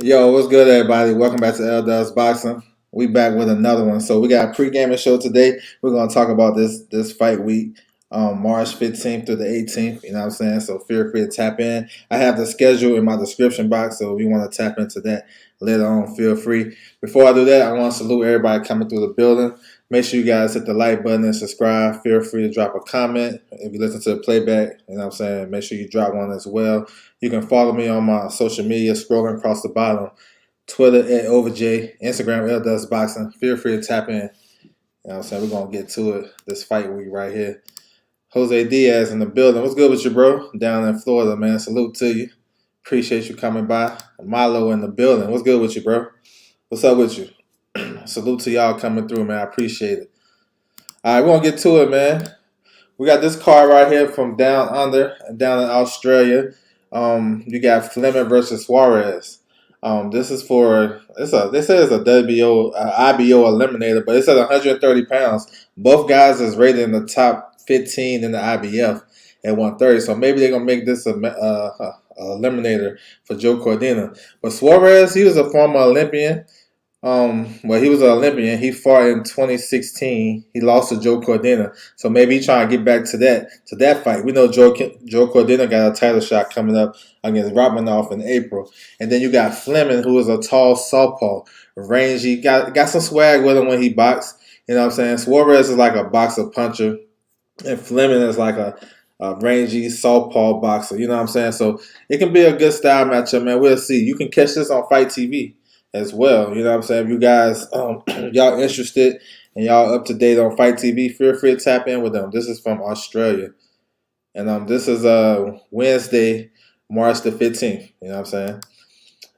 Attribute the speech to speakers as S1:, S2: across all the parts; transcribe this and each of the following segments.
S1: Yo, what's good, everybody? Welcome back to DAZN Boxing. We back with another one. So we got a pre-gaming show today. We're gonna talk about this fight week, March 15th through the 18th. You know what I'm saying? So feel free to tap in. I have the schedule in my description box, so if you want to tap into that later on, feel free. Before I do that, I want to salute everybody coming through the building. Make sure you guys hit the like button and subscribe. Feel free to drop a comment if you listen to the playback. You know what I'm saying? Make sure you drop one as well. You can follow me on my social media, scrolling across the bottom. Twitter at OverJ, Instagram LDustBoxing. Feel free to tap in. You know what I'm saying? We're going to get to it this fight week right here. Jose Diaz in the building. What's good with you, bro? Down in Florida, man. Salute to you. Appreciate you coming by. Milo in the building. What's good with you, bro? What's up with you? Salute to y'all coming through, man. I appreciate it. All right, we're going to get to it, man. We got this card right here from down under, down in Australia. You got Fleming versus Suarez. This is for they say it's a IBO eliminator, but it's at 130 pounds. Both guys is rated in the top 15 in the IBF at 130, so maybe they're gonna make this a eliminator for Joe Cordina. But Suarez, he was a former Olympian. Well, he was an Olympian. He fought in 2016. He lost to Joe Cordina, so maybe he's trying to get back to that fight. We know Joe Cordina got a title shot coming up against Romanoff in April, and then you got Fleming, who is a tall southpaw, rangy, got some swag with him when he boxed. You know what I'm saying? Suarez is like a boxer puncher, and Fleming is like a rangy southpaw boxer. You know what I'm saying? So it can be a good style matchup, man. We'll see. You can catch this on FITE TV as well. You know what I'm saying? If you guys, y'all interested and y'all up to date on FITE TV, feel free to tap in with them. This is from Australia. And this is Wednesday, March the 15th. You know what I'm saying?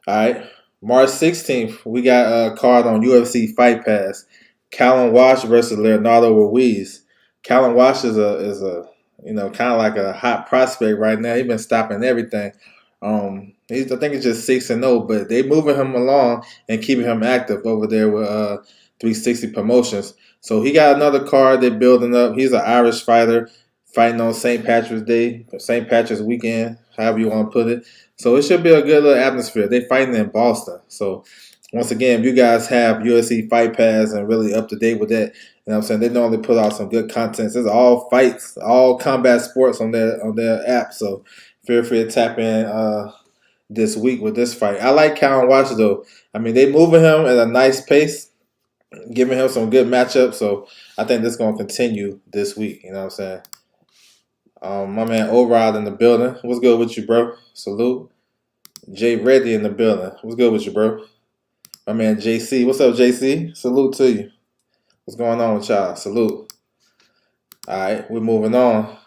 S1: All right. March 16th, we got a card on UFC Fight Pass. Callum Walsh versus Leonardo Ruiz. Callum Walsh is a kind of like a hot prospect right now. He's been stopping everything. I think it's just 6-0, but they moving him along and keeping him active over there with 360 Promotions. So he got another card they're building up. He's an Irish fighter fighting on St. Patrick's Day, St. Patrick's weekend, however you want to put it. So it should be a good little atmosphere. They're fighting in Boston. So once again, if you guys have UFC Fight Pass and really up to date with that, you know what I'm saying, they normally put out some good content. It's all fights, all combat sports on their app. So feel free to tap in this week with this fight. I like Callum Walsh, though. I mean, they moving him at a nice pace, giving him some good matchups. So I think this is going to continue this week. You know what I'm saying? My man Orod in the building. What's good with you, bro? Salute. Jay Reddy in the building. What's good with you, bro? My man JC. What's up, JC? Salute to you. What's going on with y'all? Salute. All right, we're moving on.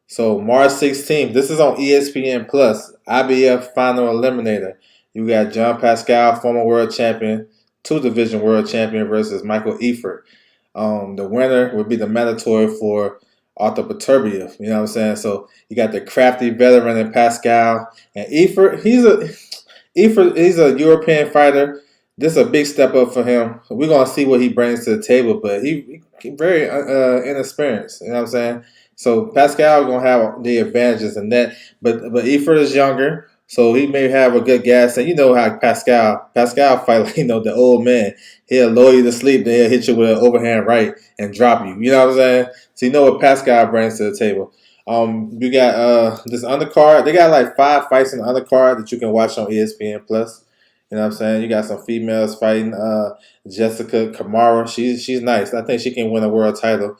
S1: So March 16th, this is on ESPN Plus, IBF Final Eliminator. You got John Pascal, former world champion, 2-division world champion versus Michael Eifert. The winner would be the mandatory for Arthur Beterbiev. You know what I'm saying? So you got the crafty veteran in Pascal and Eifert. He's a European fighter. This is a big step up for him. We're gonna see what he brings to the table, but he very inexperienced. You know what I'm saying? So Pascal gonna have the advantages in that, but Eifert is younger, so he may have a good gas. And you know how Pascal fight like the old man. He'll lull you to sleep, then he'll hit you with an overhand right and drop you. You know what I'm saying? So you know what Pascal brings to the table. You got this undercard. They got like 5 fights in the undercard that you can watch on ESPN Plus. You know what I'm saying? You got some females fighting. Jessica Kamara, she's nice. I think she can win a world title.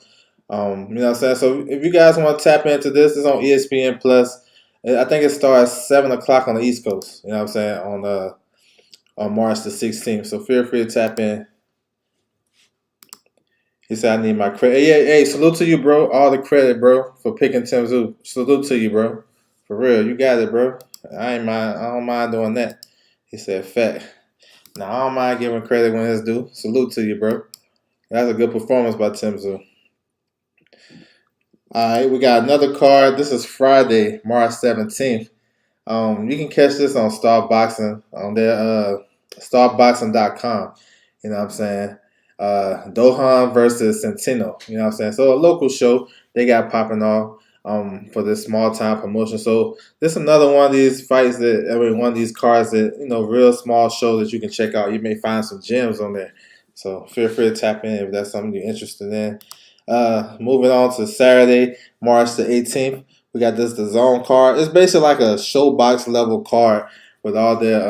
S1: You know what I'm saying? So if you guys want to tap into this, it's on ESPN Plus. I think it starts 7 o'clock on the East Coast. You know what I'm saying? On March the 16th. So feel free to tap in. He said, I need my credit. Hey, salute to you, bro. All the credit, bro, for picking Tim Zoo. Salute to you, bro. For real, you got it, bro. I don't mind doing that. He said, fact. Now, I don't mind giving credit when it's due. Salute to you, bro. That's a good performance by Tim Zoo. All right, we got another card. This is Friday, March 17th. You can catch this on Star Boxing, on their starboxing.com. You know what I'm saying? Dovhun versus Centeno. You know what I'm saying? So a local show they got popping off. for this small time promotion. So this is another one of these fights one of these cards that, real small show that you can check out. You may find some gems on there. So feel free to tap in if that's something you're interested in. Moving on to Saturday, March the 18th, we got the DAZN card. It's basically like a showbox level card with all their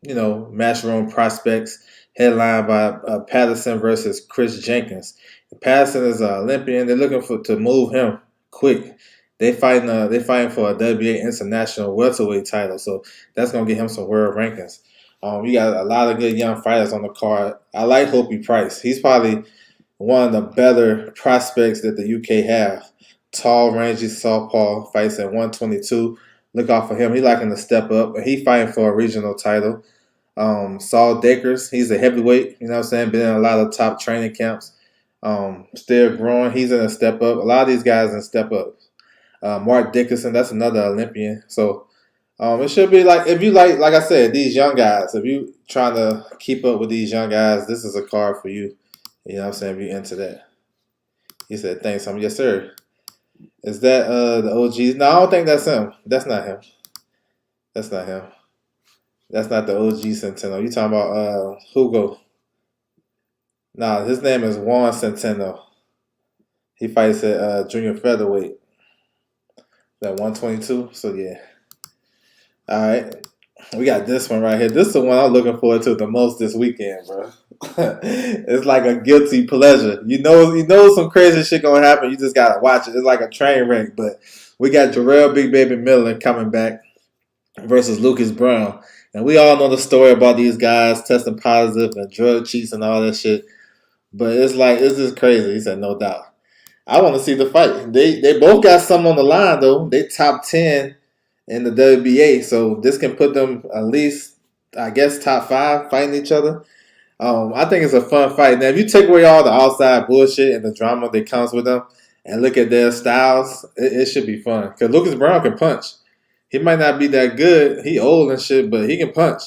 S1: matchroom prospects, headlined by Pattinson versus Chris Jenkins. Pattinson is an Olympian. They're looking to move him quick. They fighting for a WBA international welterweight title, so that's gonna get him some world rankings. You got a lot of good young fighters on the card. I like Hopey Price. He's probably one of the better prospects that the UK have. Tall, rangy southpaw, fights at 122. Look out for him. He liking to step up. He fighting for a regional title. Saul Dakers, he's a heavyweight. You know what I'm saying? Been in a lot of top training camps. Still growing. He's in a step up. A lot of these guys in step up. Mark Dickinson, that's another Olympian. So it should be like, if you like I said, these young guys, if you trying to keep up with these young guys, this is a card for you. You know what I'm saying? If you're into that. He said, thanks, homie. Yes, sir. Is that the OGs? No, I don't think that's him. That's not him. That's not him. That's not the OG Centeno. You talking about Hugo. Nah, his name is Juan Centeno. He fights at junior featherweight. That 122. So, yeah. All right. We got this one right here. This is the one I'm looking forward to the most this weekend, bro. It's like a guilty pleasure. You know some crazy shit gonna happen. You just gotta watch it. It's like a train wreck. But we got Jarrell Big Baby Miller coming back versus Lucas Browne. And we all know the story about these guys testing positive and drug cheats and all that shit. But it's just crazy. He said, no doubt. I want to see the fight. They both got something on the line, though. They top 10 in the WBA. So this can put them at least, I guess, top 5 fighting each other. I think it's a fun fight. Now, if you take away all the outside bullshit and the drama that comes with them and look at their styles, it should be fun. Because Lucas Browne can punch. He might not be that good. He old and shit, but he can punch.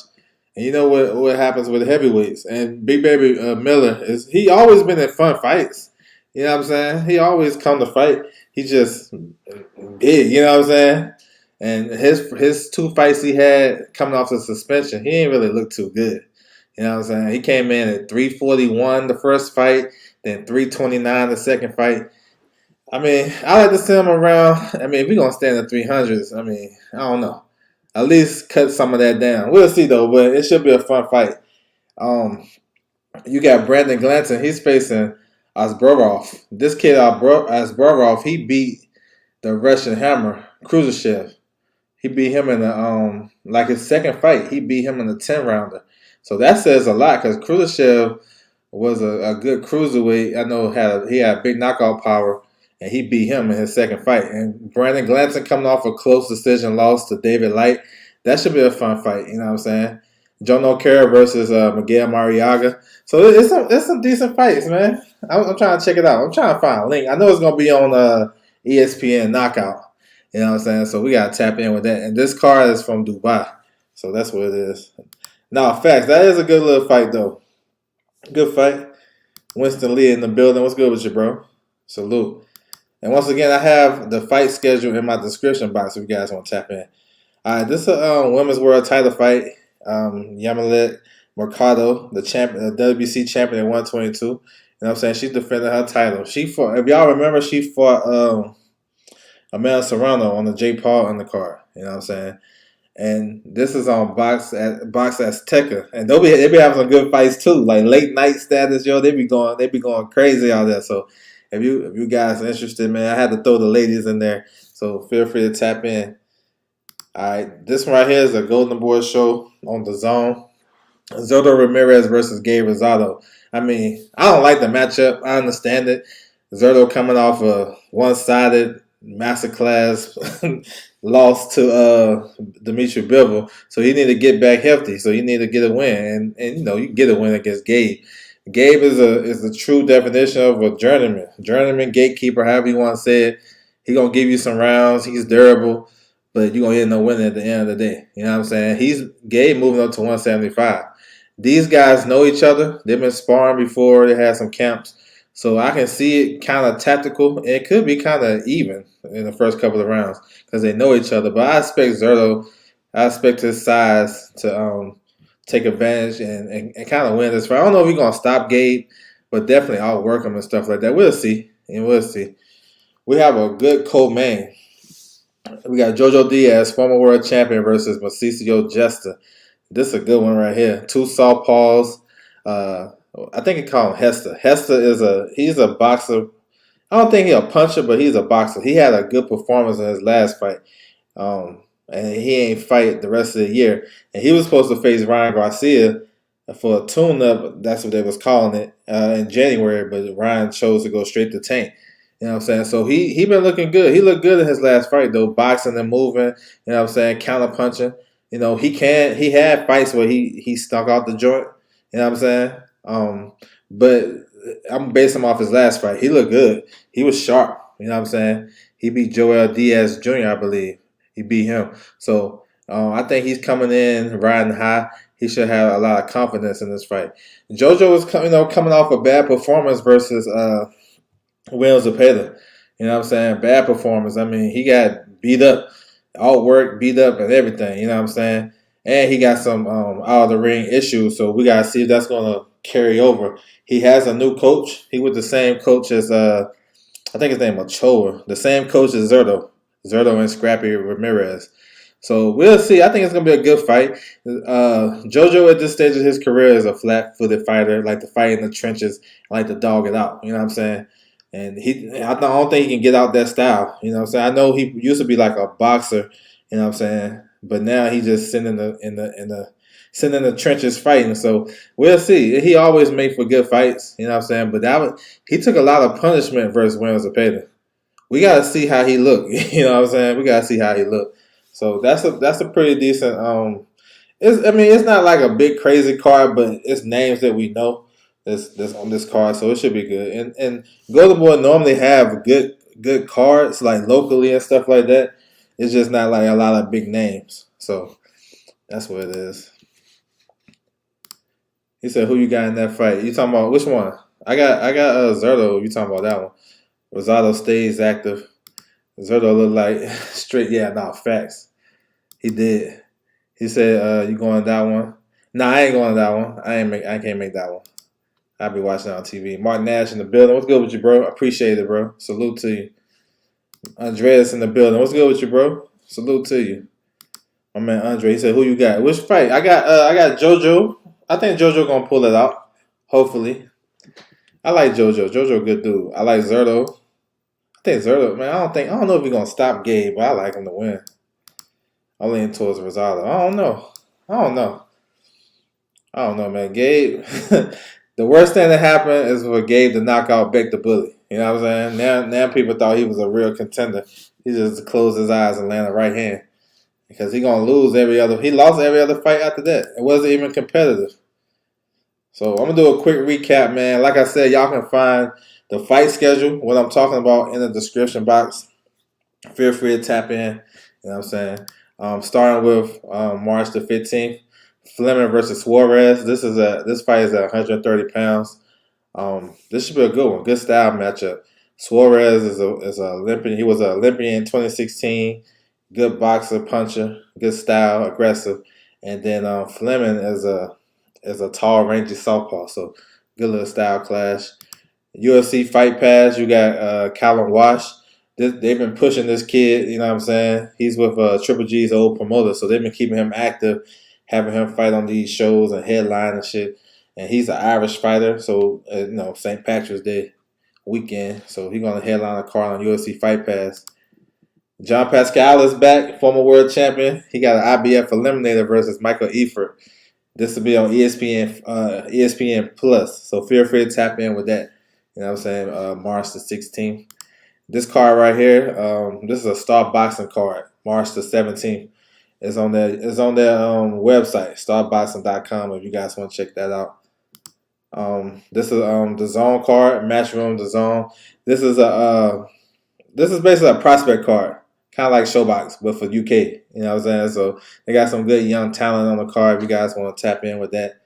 S1: And you know what happens with heavyweights. And Big Baby Miller, he always been in fun fights. You know what I'm saying? He always come to fight. He just big, you know what I'm saying? And his 2 fights he had coming off the suspension, he ain't really look too good. You know what I'm saying? He came in at 341 the first fight, then 329 the second fight. I mean, I like to see him around. I mean, if we're going to stand at 300s, I mean, I don't know. At least cut some of that down. We'll see, though, but it should be a fun fight. You got Brandon Glanton. He's facing Asburov. This kid, Asburov, he beat the Russian Hammer, Khrushchev. He beat him in his second fight. He beat him in the 10-rounder. So that says a lot because Khrushchev was a good cruiserweight. I know he had big knockout power, and he beat him in his second fight. And Brandon Glanton coming off a close decision loss to David Light. That should be a fun fight. You know what I'm saying? John O'Carroll versus Miguel Mariaga. So it's some decent fights, man. I'm trying to check it out. I'm trying to find a link. I know it's going to be on ESPN Knockout. You know what I'm saying? So we got to tap in with that. And this card is from Dubai. So that's what it is. Now, facts. That is a good little fight, though. Good fight. Winston Lee in the building. What's good with you, bro? Salute. And once again, I have the fight schedule in my description box if you guys want to tap in. All right, this is a women's world title fight. Yamilet Mercado, the WBC champion at 122. You know what I'm saying? She's defending her title. If y'all remember, she fought Amanda Serrano on the Jake Paul undercard. You know what I'm saying? And this is on Box Azteca. And they be having some good fights too. Like late night status, yo, they be going crazy out there. So if you guys are interested, man, I had to throw the ladies in there. So feel free to tap in. All right, this one right here is a Golden Boy show on DAZN. Zurdo Ramirez versus Gabe Rosado. I mean, I don't like the matchup. I understand it. Zurdo coming off a one-sided masterclass loss to Dimitri Bivol. So he need to get back healthy. So you need to get a win. And you know, you can get a win against Gabe. Gabe is the true definition of a journeyman. Journeyman, gatekeeper, however you want to say it. He going to give you some rounds. He's durable. But you're going to get no win at the end of the day. You know what I'm saying? Gabe moving up to 175. These guys know each other. They've been sparring before. They had some camps. So I can see it kind of tactical. It could be kind of even in the first couple of rounds because they know each other. But I expect Zerto, I expect his size to take advantage and kind of win this fight. I don't know if he's going to stop Gabe, but definitely outwork him and stuff like that. We'll see. And we'll see. We have a good co-main. We got Jojo Diaz, former world champion, versus Mauricio Jester. This is a good one right here. Two southpaws. I think he call him Hester. Hester he's a boxer. I don't think he's a puncher, but he's a boxer. He had a good performance in his last fight. And he ain't fight the rest of the year. And he was supposed to face Ryan Garcia for a tune-up. That's what they was calling it in January. But Ryan chose to go straight to tank. You know what I'm saying? So he been looking good. He looked good in his last fight though, boxing and moving. You know what I'm saying? Counter punching. You know he had fights where he stuck out the joint. You know what I'm saying? But I'm basing him off his last fight. He looked good. He was sharp. You know what I'm saying? He beat Joel Diaz Jr. I believe. He beat him. So I think he's coming in riding high. He should have a lot of confidence in this fight. JoJo was coming off a bad performance versus Will Zepeda. You know what I'm saying? Bad performance. I mean, he got beat up, outworked, beat up, and everything. You know what I'm saying? And he got some out of the ring issues. So we gotta see if that's gonna carry over. He has a new coach. He was the same coach as I think his name was Ochoa. The same coach as Zerto and Scrappy Ramirez. So we'll see. I think it's gonna be a good fight. JoJo at this stage of his career is a flat-footed fighter, like to fight in the trenches, like to dog it out. You know what I'm saying? And I don't think he can get out that style. You know what I'm saying? I know he used to be like a boxer. You know what I'm saying? But now he just sitting in the trenches fighting. So we'll see. He always made for good fights. You know what I'm saying? But he took a lot of punishment versus William Zepeda. We gotta see how he look. You know what I'm saying? We gotta see how he look. So that's a pretty decent. It's not like a big crazy card, but it's names that we know. That's on this card, so it should be good. And Golden Boy normally have good cards like locally and stuff like that. It's just not like a lot of big names. So that's what it is. He said, "Who you got in that fight? You talking about which one? I got Zerto. You talking about that one? Rosado stays active. Zerto look like straight. Yeah, no facts. He did. He said, "You going that one? Nah, I ain't going that one. I can't make that one. I'll be watching it on TV. Mark Nash in the building. What's good with you, bro? Appreciate it, bro. Salute to you. Andreas in the building. What's good with you, bro? Salute to you. My man Andre. He said, "Who you got? Which fight? I got JoJo. I think JoJo gonna pull it out. Hopefully. I like JoJo. JoJo good dude. I like Zerto. I think Zerto, man. I don't know if he's gonna stop Gabe, but I like him to win. I lean towards Rosado. I don't know, man. Gabe. The worst thing that happened is for Gabe to knock out Beck the Bully. You know what I'm saying? Now people thought he was a real contender. He just closed his eyes and landed right hand. Because he lost every other fight after that. It wasn't even competitive. So I'm going to do a quick recap, man. Like I said, y'all can find the fight schedule, what I'm talking about, in the description box. Feel free to tap in. You know what I'm saying? Starting with March the 15th. Fleming versus Suarez. This fight is at 130 pounds. This should be a good one. Good style matchup. Suarez is a Olympian. He was an Olympian in 2016. Good boxer, puncher, good style, aggressive. And then Fleming is a tall, rangy southpaw. So good little style clash. UFC Fight Pass. You got Callum Walsh. They've been pushing this kid. You know what I'm saying? He's with Triple G's old promoter, so they've been keeping him active, having him fight on these shows and headline and shit. And he's an Irish fighter, so St. Patrick's Day weekend, so he's gonna headline a card on UFC Fight Pass. John Pascal is back, former world champion. He got an IBF eliminator versus Michael Eifert. This will be on ESPN Plus, so feel free to tap in with that. You know what I'm saying? March the 16th. This card right here, this is a Star Boxing card. March the 17th. It's on their website, starboxing.com, if you guys want to check that out. This is the DAZN card, Matchroom DAZN. This is basically a prospect card, kind of like Showbox, but for UK. You know what I'm saying? So they got some good young talent on the card. If you guys want to tap in with that,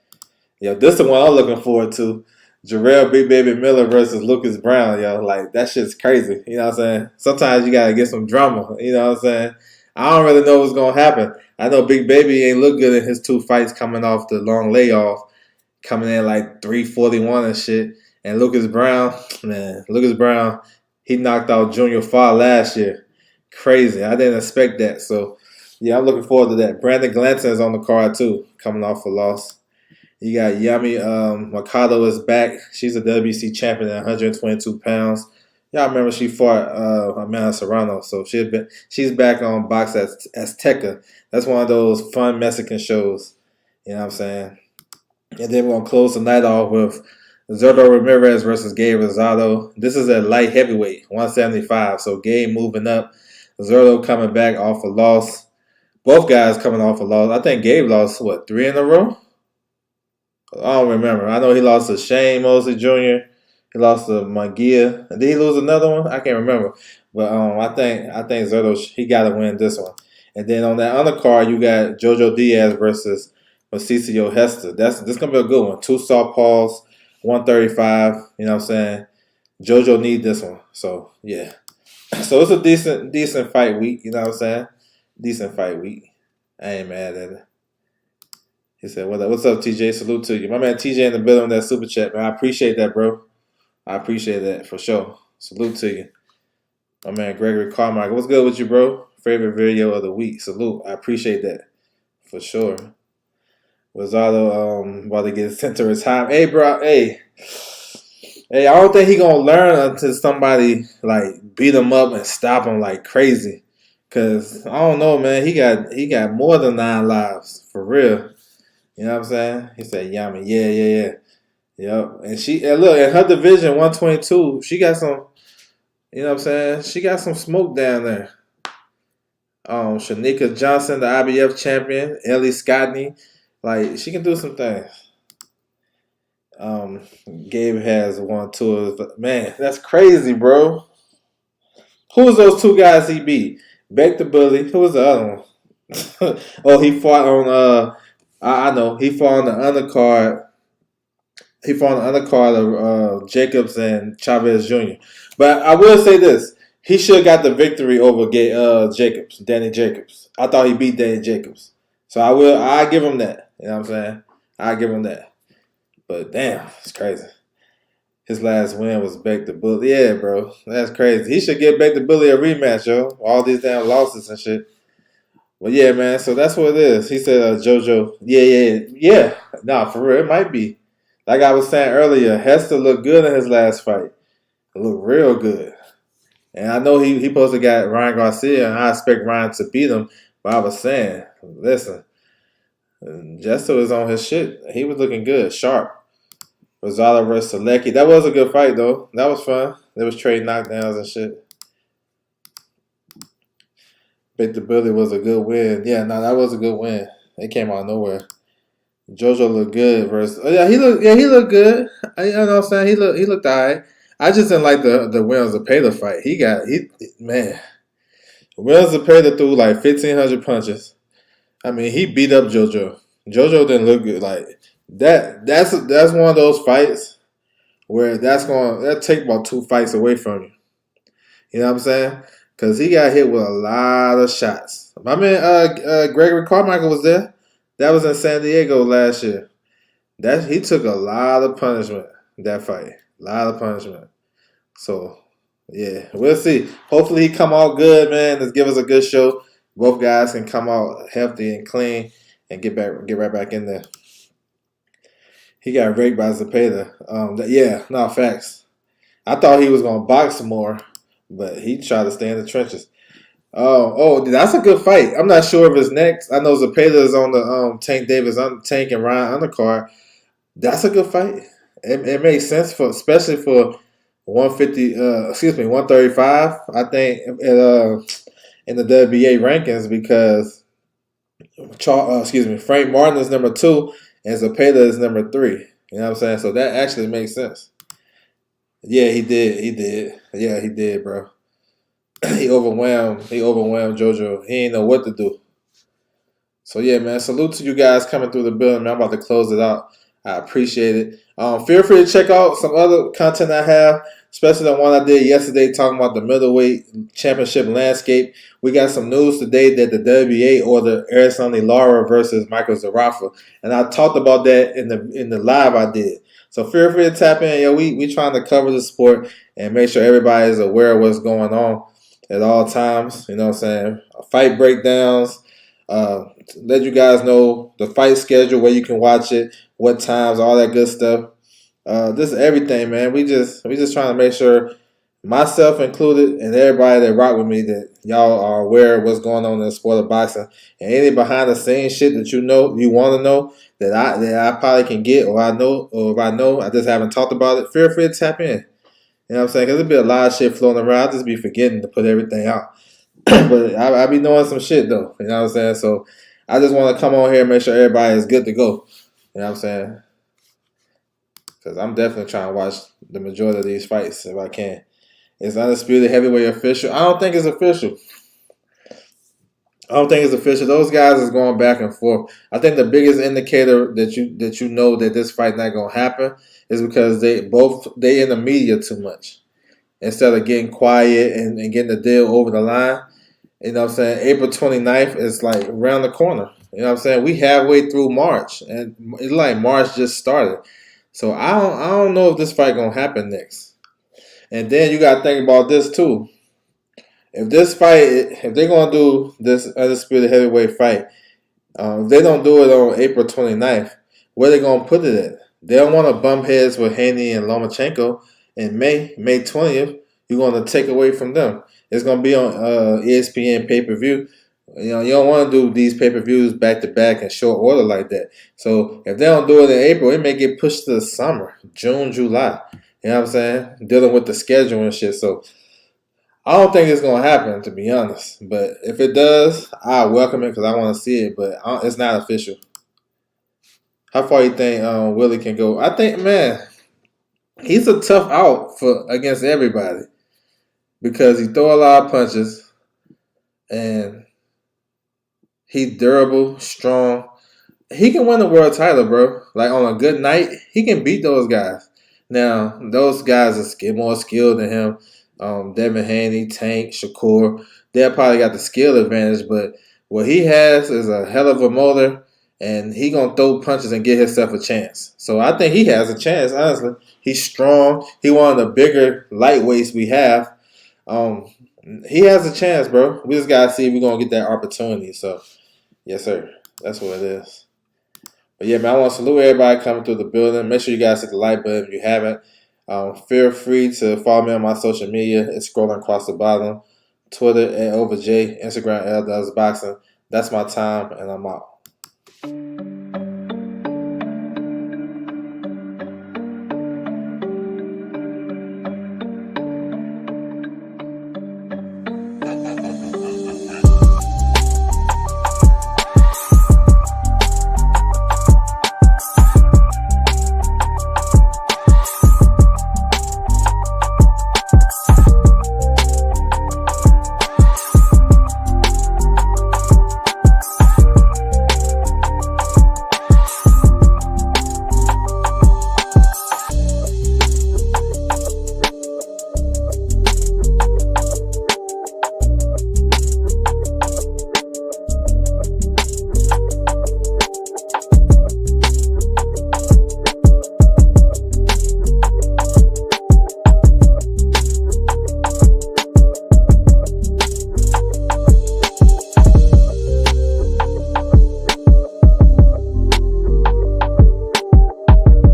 S1: this is the one I'm looking forward to. Jarrell Big Baby Miller versus Lucas Browne, yo. Like, that shit's crazy. You know what I'm saying? Sometimes you gotta get some drama. You know what I'm saying? I don't really know what's gonna happen. I know Big Baby ain't look good in his 2 fights coming off the long layoff, coming in like 341 and shit. And Lucas Browne, man, Lucas Browne, he knocked out Junior Farr last year. Crazy. I didn't expect that. So, yeah, I'm looking forward to that. Brandon Glanton is on the card, too, coming off a loss. You got Yami Mercado is back. She's a WBC champion at 122 pounds. Y'all remember she fought Amanda Serrano, so she's back on Box Azteca. That's one of those fun Mexican shows. You know what I'm saying? And then we're gonna close the night off with Zurdo Ramirez versus Gabe Rosado. This is at light heavyweight, 175. So Gabe moving up. Zurdo coming back off a loss. Both guys coming off a loss. I think Gabe lost, 3 in a row? I don't remember. I know he lost to Shane Mosley Jr. He lost to Munguia. Did he lose another one? I can't remember. But I think Zurdo, he got to win this one. And then on that other card, you got Jojo Diaz versus Mauricio Hester. This gonna be a good one. 2 southpaws, 135. You know what I'm saying? Jojo need this one. So yeah. So it's a decent fight week. You know what I'm saying? Decent fight week. I ain't mad at it. He said, "What's up, TJ? Salute to you, my man. TJ in the building with that super chat, man. I appreciate that, bro. I appreciate that for sure. Salute to you, my man. Gregory Carmichael, what's good with you, bro? Favorite video of the week. Salute. I appreciate that for sure." Rosado about to get sent to his time. Hey, bro. Hey. I don't think he gonna learn until somebody like beat him up and stop him like crazy. Cause I don't know, man. He got more than 9 lives for real. You know what I'm saying? He said, "Yami, yeah. Yep." And look, in her division, 122, she got some. You know what I'm saying? She got some smoke down there. Shanika Johnson, the IBF champion, Ellie Scotney, like she can do some things. Gabe has 1, 2. Man, that's crazy, bro. Who was those 2 guys he beat? Beck the Bully. Who was the other one? Oh, he fought on. I know he fought on the undercard. He fought on the undercard of Jacobs and Chavez Jr. But I will say this: he should have got the victory over Danny Jacobs. I thought he beat Danny Jacobs, so I give him that. You know what I'm saying? I give him that. But damn, it's crazy. His last win was Beck the Bully. Yeah, bro, that's crazy. He should give Beck the Bully a rematch, yo. All these damn losses and shit. Well, yeah, man. So that's what it is. He said, JoJo. Yeah. Nah, for real, it might be. Like I was saying earlier, Hester looked good in his last fight. It looked real good. And I know he supposed to got Ryan Garcia, and I expect Ryan to beat him. But I was saying, listen, Jesto is on his shit. He was looking good, sharp. Rosado versus Selecki. That was a good fight, though. That was fun. There was trade knockdowns and shit. Victor Billy was a good win. Yeah, no, that was a good win. It came out of nowhere. JoJo looked good versus. He looked good. You know what I'm saying? He looked alright. I just didn't like the Williams Zepeda fight. Williams Zepeda threw like 1,500 punches. I mean, he beat up JoJo. JoJo didn't look good. Like that's one of those fights where that'll take about 2 fights away from you. You know what I'm saying? Because he got hit with a lot of shots. My man Gregory Carmichael was there. That was in San Diego last year. He took a lot of punishment, that fight. A lot of punishment. So, yeah, we'll see. Hopefully he come out good, man. Let's give us a good show. Both guys can come out healthy and clean and get right back in there. He got raked by Zepeda. Facts. I thought he was going to box some more, but he tried to stay in the trenches. That's a good fight. I'm not sure if it's next. I know Zepeda is on the Tank Davis Tank and Ryan undercard. That's a good fight. It makes sense especially for 135. I think in the WBA rankings because Frank Martin is number 2 and Zepeda is number 3. You know what I'm saying? So that actually makes sense. Yeah, he did. Yeah, he did, bro. He overwhelmed JoJo. He didn't know what to do. So yeah, man. Salute to you guys coming through the building, man. I'm about to close it out. I appreciate it. Feel free to check out some other content I have, especially the one I did yesterday talking about the middleweight championship landscape. We got some news today that the WBA ordered Erislandy Lara versus Michael Zarafa, and I talked about that in the live I did. So feel free to tap in. Yo, we trying to cover the sport and make sure everybody is aware of what's going on at all times. You know what I'm saying? Fight breakdowns. Let you guys know the fight schedule, where you can watch it, what times, all that good stuff. This is everything, man. We just trying to make sure, myself included, and everybody that rock with me, that y'all are aware of what's going on in the sport of boxing, and any behind the scenes shit that you want to know that I probably can get, or if I know I just haven't talked about it. Feel free to tap in. You know what I'm saying? Because there'll be a lot of shit floating around. I'll just be forgetting to put everything out. But I be knowing some shit though. You know what I'm saying? So I just want to come on here and make sure everybody is good to go. You know what I'm saying? Because I'm definitely trying to watch the majority of these fights if I can. It's undisputed heavyweight official. I don't think it's official. Those guys is going back and forth. I think the biggest indicator that you know that this fight not gonna happen is because they in the media too much. Instead of getting quiet and getting the deal over the line. You know what I'm saying? April 29th is like around the corner. You know what I'm saying? We halfway through March, and it's like March just started. So I don't know if this fight gonna happen next. And then you gotta think about this too. If they're gonna do this undisputed heavyweight fight, if they don't do it on April 29th, where they gonna put it at? They don't want to bump heads with Haney and Lomachenko in May 20th. You're gonna take away from them. It's gonna be on ESPN pay-per-view. You know, you don't want to do these pay-per-views back to back in short order like that. So if they don't do it in April, it may get pushed to the summer, June, July. You know what I'm saying? Dealing with the schedule and shit. So I don't think it's gonna happen, to be honest. But if it does, I welcome it because I want to see it. But it's not official. How far you think Willie can go? I think, man, he's a tough out against everybody because he throw a lot of punches and he's durable, strong. He can win the world title, bro. Like on a good night, he can beat those guys. Now, those guys are more skilled than him. Devin Haney, Tank, Shakur, they're probably got the skill advantage, but what he has is a hell of a motor, and he gonna throw punches and get himself a chance. So I think he has a chance, honestly. He's strong. He one of the bigger lightweights we have. He has a chance, bro. We just gotta see if we're gonna get that opportunity. So, yes, sir. That's what it is. But yeah, man, I want to salute everybody coming through the building. Make sure you guys hit the like button if you haven't. Feel free to follow me on my social media. It's scrolling across the bottom. Twitter @OverJ, Instagram @DAZN. That's my time, and I'm out.